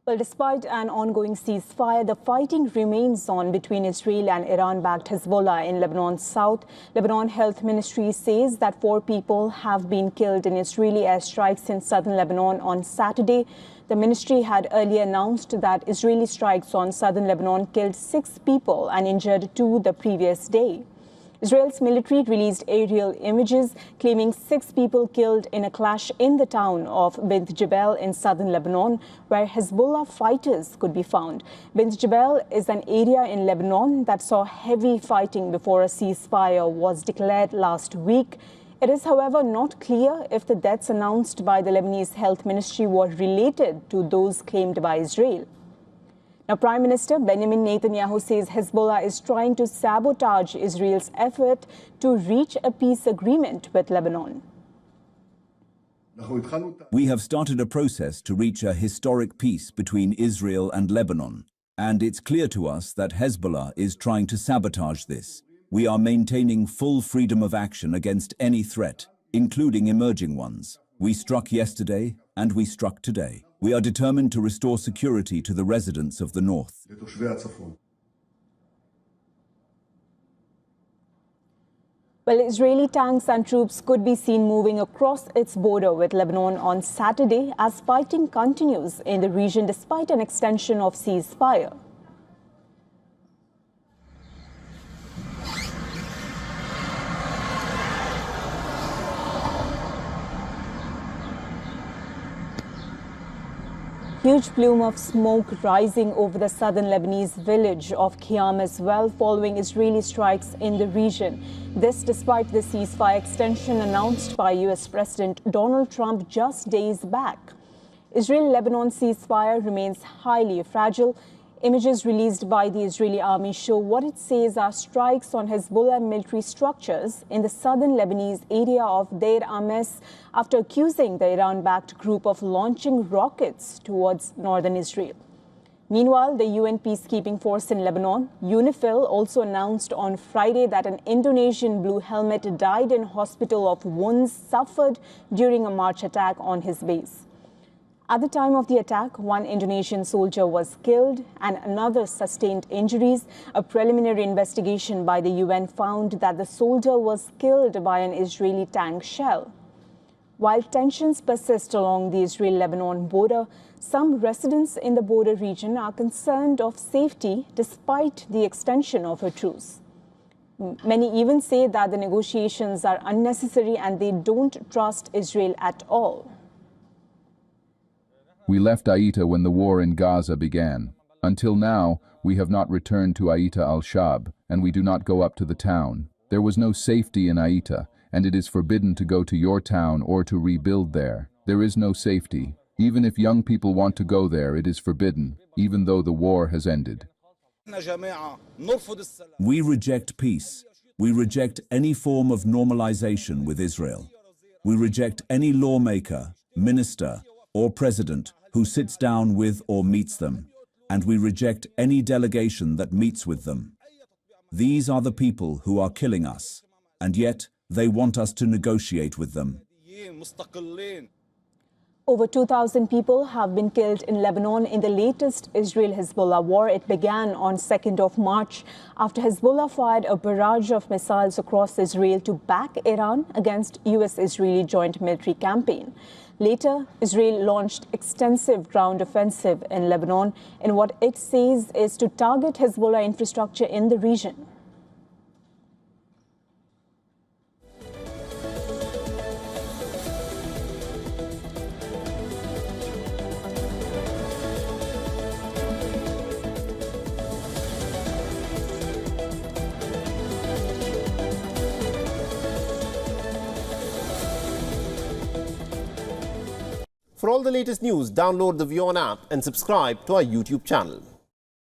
Well, despite an ongoing ceasefire, the fighting remains on between Israel and Iran-backed Hezbollah in Lebanon's south. Lebanon Health Ministry says that 4 people have been killed in Israeli airstrikes in southern Lebanon on Saturday. The ministry had earlier announced that Israeli strikes on southern Lebanon killed 6 people and injured 2 the previous day. Israel's military released aerial images claiming 6 people killed in a clash in the town of Bint Jebel in southern Lebanon, where Hezbollah fighters could be found. Bint Jebel is an area in Lebanon that saw heavy fighting before a ceasefire was declared last week. It is, however, not clear if the deaths announced by the Lebanese Health Ministry were related to those claimed by Israel. Now, Prime Minister Benjamin Netanyahu says Hezbollah is trying to sabotage Israel's effort to reach a peace agreement with Lebanon. We have started a process to reach a historic peace between Israel and Lebanon, and it's clear to us that Hezbollah is trying to sabotage this. We are maintaining full freedom of action against any threat, including emerging ones. We struck yesterday and we struck today. We are determined to restore security to the residents of the north. Well, Israeli tanks and troops could be seen moving across its border with Lebanon on Saturday as fighting continues in the region despite an extension of ceasefire. Huge plume of smoke rising over the southern Lebanese village of Khiam as well, following Israeli strikes in the region. This despite the ceasefire extension announced by US President Donald Trump just days back. Israel-Lebanon ceasefire remains highly fragile. Images released by the Israeli army show what it says are strikes on Hezbollah military structures in the southern Lebanese area of Deir Ames after accusing the Iran-backed group of launching rockets towards northern Israel. Meanwhile, the UN peacekeeping force in Lebanon, UNIFIL, also announced on Friday that an Indonesian blue helmet died in hospital of wounds suffered during a March attack on his base. At the time of the attack, 1 Indonesian soldier was killed and another sustained injuries. A preliminary investigation by the UN found that the soldier was killed by an Israeli tank shell. While tensions persist along the Israel-Lebanon border, some residents in the border region are concerned of safety despite the extension of a truce. Many even say that the negotiations are unnecessary and they don't trust Israel at all. We left Aita when the war in Gaza began. Until now, we have not returned to Aita al-Shab, and we do not go up to the town. There was no safety in Aita, and it is forbidden to go to your town or to rebuild there. There is no safety. Even if young people want to go there, it is forbidden, even though the war has ended. We reject peace. We reject any form of normalization with Israel. We reject any lawmaker, minister, or president who sits down with or meets them, and we reject any delegation that meets with them. These are the people who are killing us, and yet they want us to negotiate with them. Over 2,000 people have been killed in Lebanon in the latest Israel-Hezbollah war. It began on 2nd of March after Hezbollah fired a barrage of missiles across Israel to back Iran against US-Israeli joint military campaign. Later, Israel launched extensive ground offensive in Lebanon in what it says is to target Hezbollah infrastructure in the region. For all the latest news, download the WION app and subscribe to our YouTube channel.